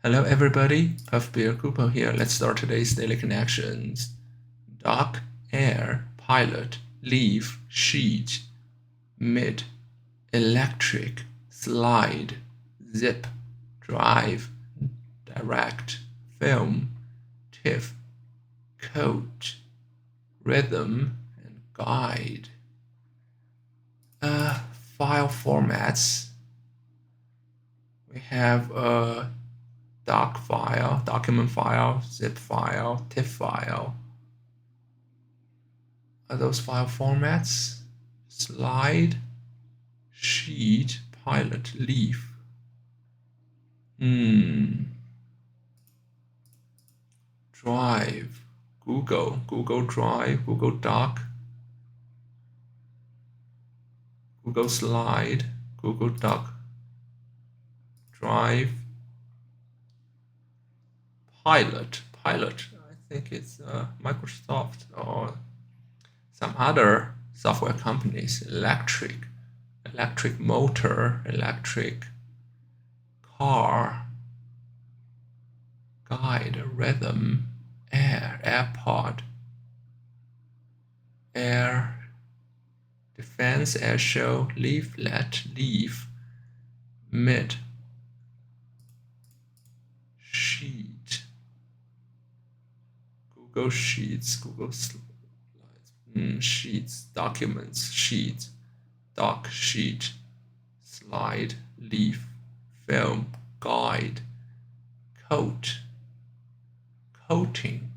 Hello everybody, Puff Bear Cooper here. Let's start today's daily connections. Dock, air, pilot, leave, sheet, mid, electric, slide, zip, drive, direct, film, tiff, coat, rhythm, and guide. File formats. We have a doc file, document file, zip file, TIFF file. Are those file formats? Slide, sheet, pilot, leaf. Drive, Google Drive, Google Doc, Google Slide, Google Doc, Drive, Pilot. I think it's Microsoft or some other software companies. Electric motor, electric car, guide, rhythm, air, AirPod, air, defense, air show, leaflet, leaf, mid, sheet, Google Sheets, Google Slides, sheets, documents, sheet, doc, sheet, slide, leaf, film, guide, coat, coating,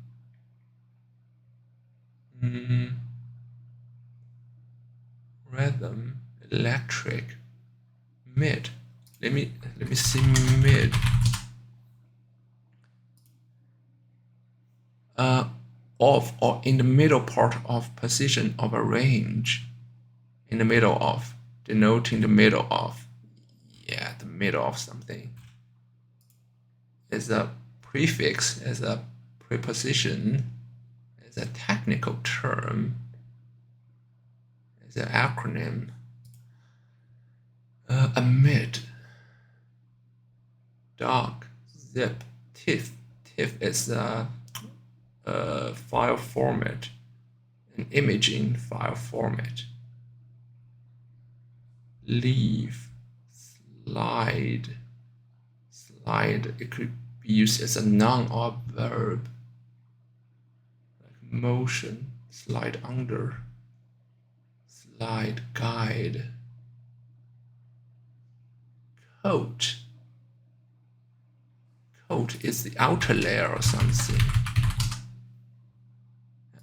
rhythm, electric, mid. Let me see mid. Of or in the middle part of position of a range. In the middle of, denoting the middle of. Yeah, the middle of something. As a prefix, as a preposition, as a technical term, as an acronym. Amid, doc, zip, TIFF. TIFF is a file format, an imaging file format. Leave, slide, it could be used as a noun or verb, like motion, slide under, slide, guide, coat. Coat is the outer layer or something.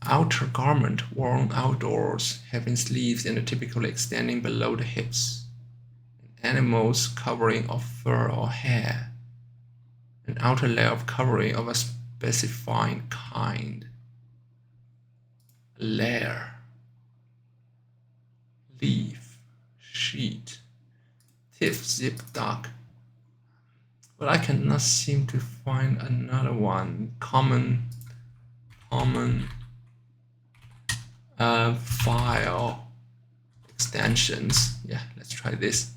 Outer garment worn outdoors, having sleeves and typically extending below the hips. Animals covering of fur or hair. An outer layer of covering of a specifying kind. Layer. Leaf. Sheet. TIFF, zip, doc. But I cannot seem to find another one. Common file extensions. Yeah, let's try this.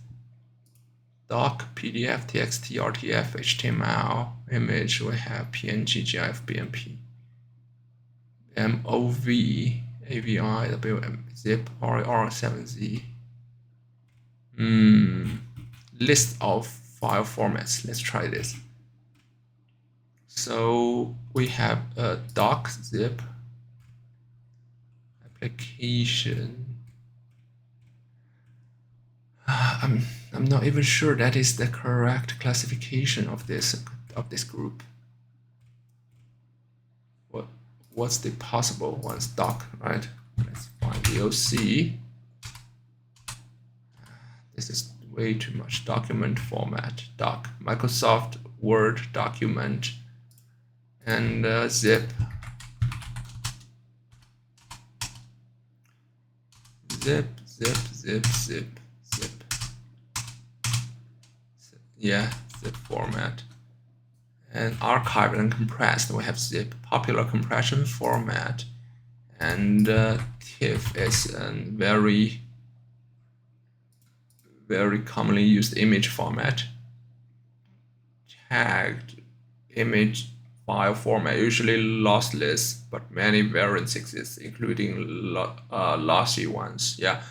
Doc, PDF, TXT, RTF, HTML, image, we have PNG, GIF, BMP, MOV, AVI, WM, zip, RAR7Z. List of file formats. Let's try this. So we have a doc, zip, application. I'm not even sure that is the correct classification of this group. What's the possible ones? Doc, right? Let's find DOC. This is way too much. Document format, doc, Microsoft Word document, and zip. Zip. Yeah, zip format. And archived and compressed, we have zip, popular compression format, and TIFF is a very commonly used image format. Tagged, image file format, usually lossless, but many variants exist, including lossy ones. Yeah,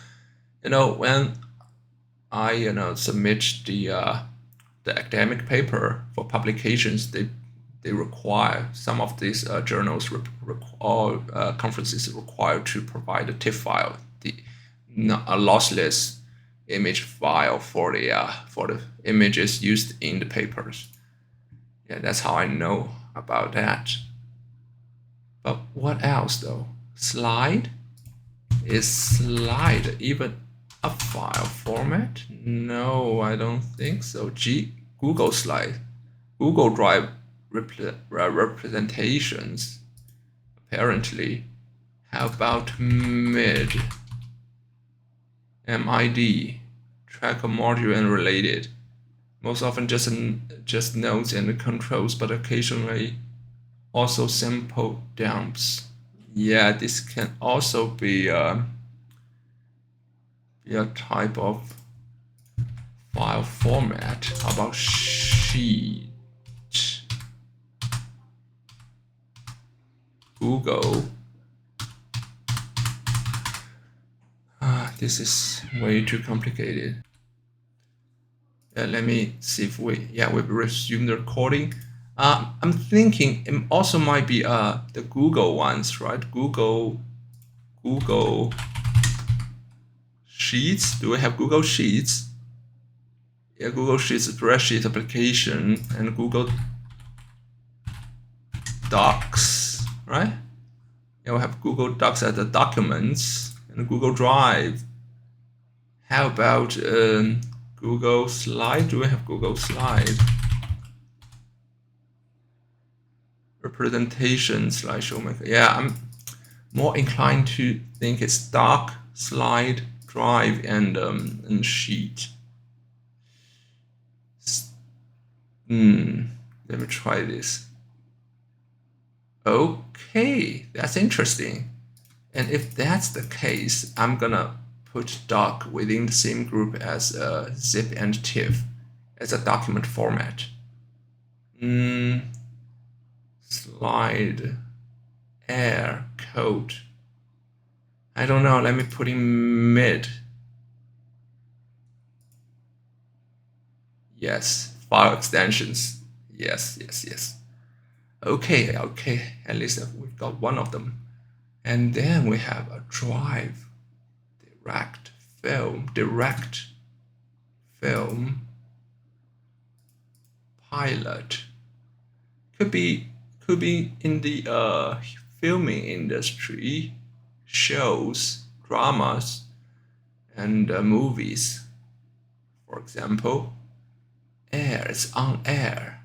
when I submit the academic paper for publications, they require some of these journals conferences require to provide a TIFF file, a lossless image file for the images used in the papers. Yeah, that's how I know about that. But what else though? Slide? Is slide even a file format? No, I don't think so. Google Slide, Google Drive representations, apparently. How about MID? MID, tracker module and related. Most often just nodes and controls, but occasionally also sample dumps. Yeah, this can also be a type of file format. How about sheet? Google. This is way too complicated. Let me see if we resume the recording. I'm thinking it also might be the Google ones, right? Google Sheets. Do we have Google Sheets? Yeah, Google Sheets spreadsheet application and Google Docs, right? Yeah, we have Google Docs as the documents and Google Drive. How about Google Slide? Do we have Google Slide? Representation slideshow maker. Yeah, I'm more inclined to think it's Doc, Slide, Drive, and Sheet. Let me try this. Okay, that's interesting. And if that's the case, I'm gonna put doc within the same group as zip and TIFF as a document format. Slide, air, code. I don't know, let me put in mid. Yes, file extensions. Yes. Okay, at least we've got one of them. And then we have a drive, direct film, pilot. Could be in the filming industry, shows, dramas, and movies. For example, air is on air.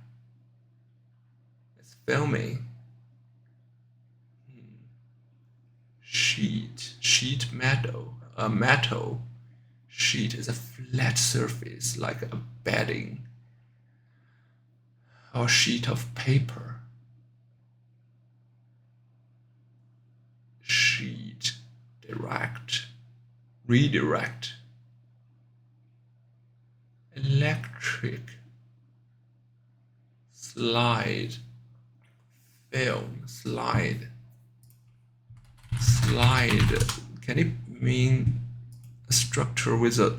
It's filming. Sheet metal. A metal sheet is a flat surface like a bedding or sheet of paper. Sheet, direct, redirect, electric, slide, film, slide. Can it mean a structure with a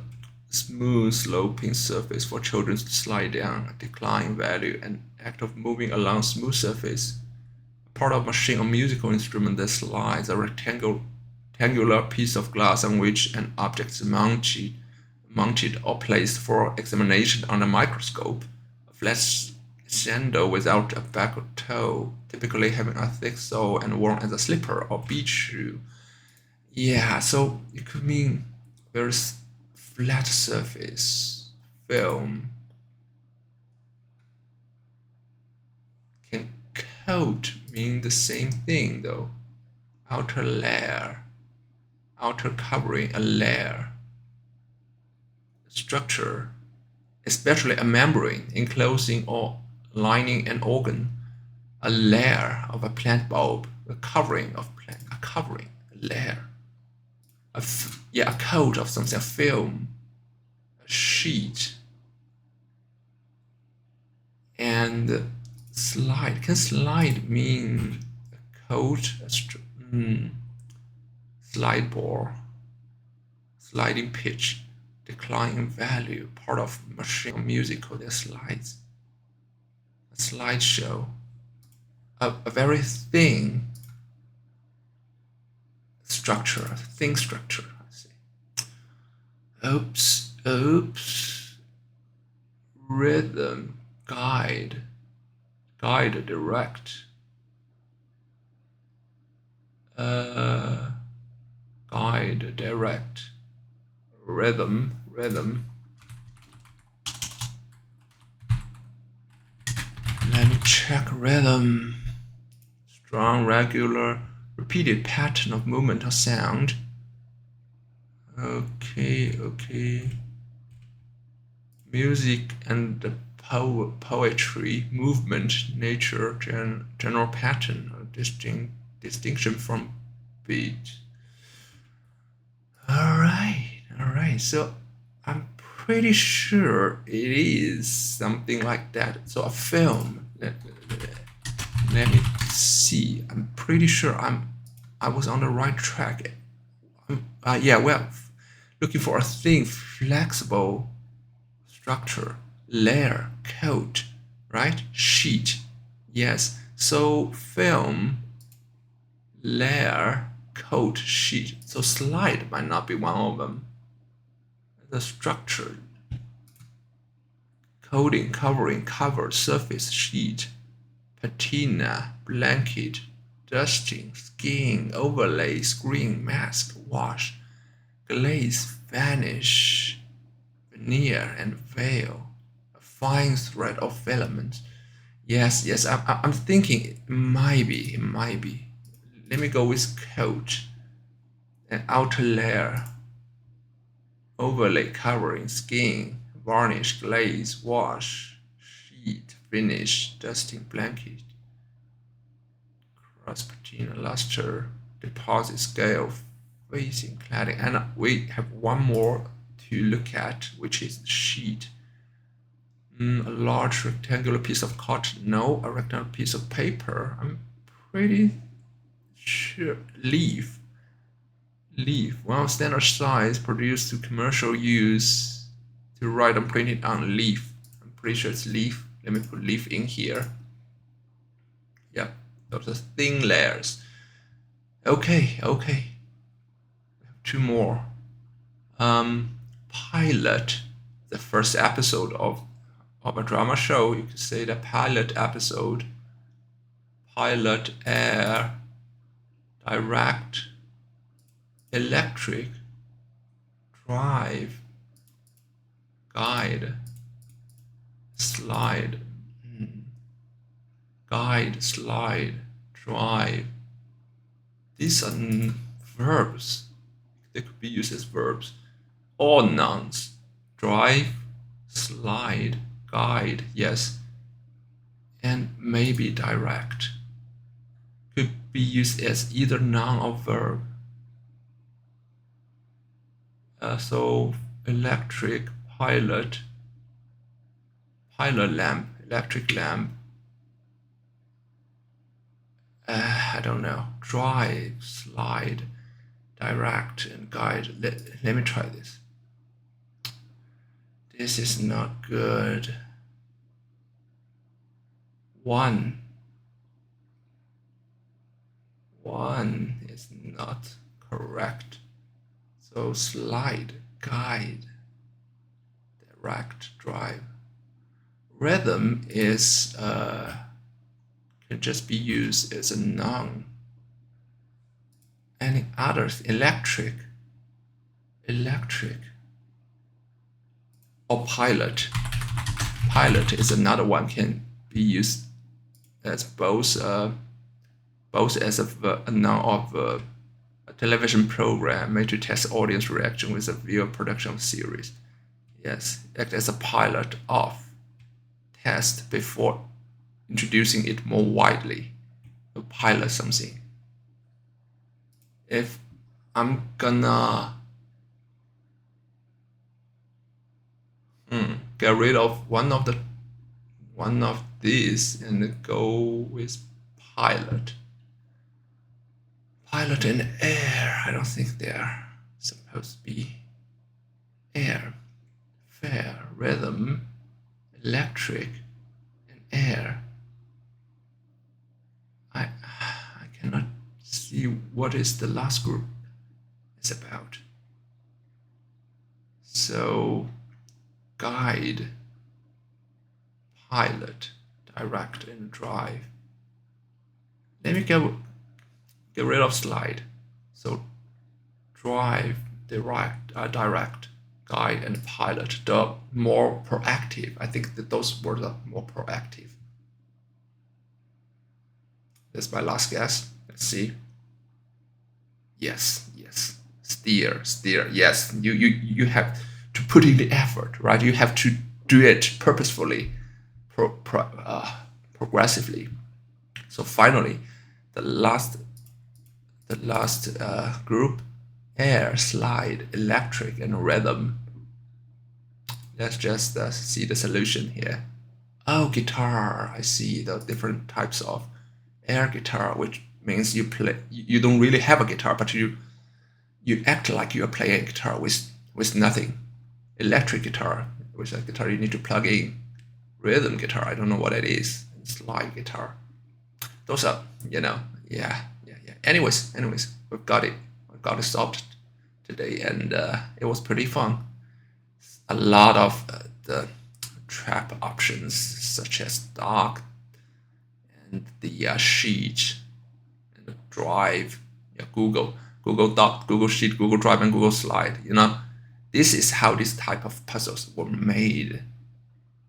smooth sloping surface for children to slide down a decline value, an act of moving along smooth surface, a part of machine or musical instrument that slides, a rectangular piece of glass on which an object is mounted or placed for examination under a microscope, a flat sandal without a back or toe, typically having a thick sole and worn as a slipper or beach shoe. Yeah, so it could mean there's flat surface, film. Can coat mean the same thing though? Outer layer, outer covering, a layer. Structure, especially a membrane enclosing or lining an organ, a layer of a plant bulb, a covering of plant, a layer, a coat of something, a film, a sheet, and Slide. Can slide mean a code? Slide ball. Sliding pitch. Declining value. Part of machine or musical. Their slides. A slideshow. A very thin structure. A thin structure. I see. Oops. Rhythm. Guide, direct, guide, direct, rhythm. Let me check rhythm. Strong, regular, repeated pattern of movement or sound. Okay. Music and poetry, movement, nature, general pattern, or distinction from beat. All right. So I'm pretty sure it is something like that. So a film. Let me see. I'm pretty sure I was on the right track. Looking for a thin, flexible structure, layer, coat, right? Sheet. Yes. So film, layer, coat, sheet. So slide might not be one of them. The structure, coating, covering, cover, surface, sheet, patina, blanket, dusting, skiing, overlay, screen, mask, wash, glaze, vanish, veneer, and veil. A fine thread of filament. Yes. I'm thinking it might be. Let me go with coat. An outer layer, overlay, covering, skin, varnish, glaze, wash, sheet, finish, dusting, blanket, cross patina, luster, deposit, scale, facing, cladding, and we have one more to look at, which is sheet. A large rectangular piece of cotton. No, a rectangular piece of paper. I'm pretty sure. Leaf. One of standard size produced to commercial use to write and print it on leaf. I'm pretty sure it's leaf. Let me put leaf in here. Yep, those are thin layers. Okay. We have two more. Pilot, the first episode of a drama show. You could say the pilot episode. Pilot, air, direct, electric, drive, guide, slide, guide, slide, drive. These are verbs. They could be used as verbs. All nouns. Drive, slide, guide, yes. And maybe direct. Could be used as either noun or verb. So electric, pilot, lamp, electric lamp. I don't know. Drive, slide, direct, and guide. Let me try this. This is not good. One is not correct. So slide, guide, direct, drive. Rhythm is can just be used as a noun. Any others? Electric, or pilot. Pilot is another one, can be used as both as a noun of a television program made to test audience reaction with a view of production of series. Yes, act as a pilot of test before introducing it more widely. To pilot something. If I'm gonna get rid of one of one of these and go with pilot. Pilot and air. I don't think they're supposed to be air. Fair, rhythm, electric, and air. I cannot see what is the last group is about. So, guide, pilot, direct, and drive. Let me get rid of slide. So, drive, direct, guide, and pilot. The more proactive. I think that those words are more proactive. That's my last guess. Let's see. Yes. Steer. Yes, you have to put in the effort, right? You have to do it purposefully, progressively. So finally, the last group: air, slide, electric, and rhythm. Let's just see the solution here. Oh, guitar. I see the different types of air guitar, which means you play. You don't really have a guitar, but you act like you are playing a guitar with nothing. Electric guitar, which is a guitar you need to plug in. Rhythm guitar, I don't know what it is. Slide guitar. Those are, yeah. Anyways, we've got it. We've got it solved today, and it was pretty fun. A lot of the trap options, such as dock and the sheet and the drive, Google Doc, Google Sheet, Google Drive, and Google Slide. This is how this type of puzzles were made.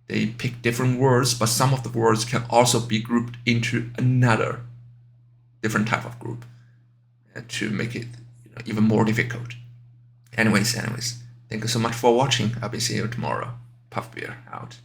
They pick different words, but some of the words can also be grouped into another different type of group to make it even more difficult. Anyways, thank you so much for watching. I'll be seeing you tomorrow. Puff Bear out.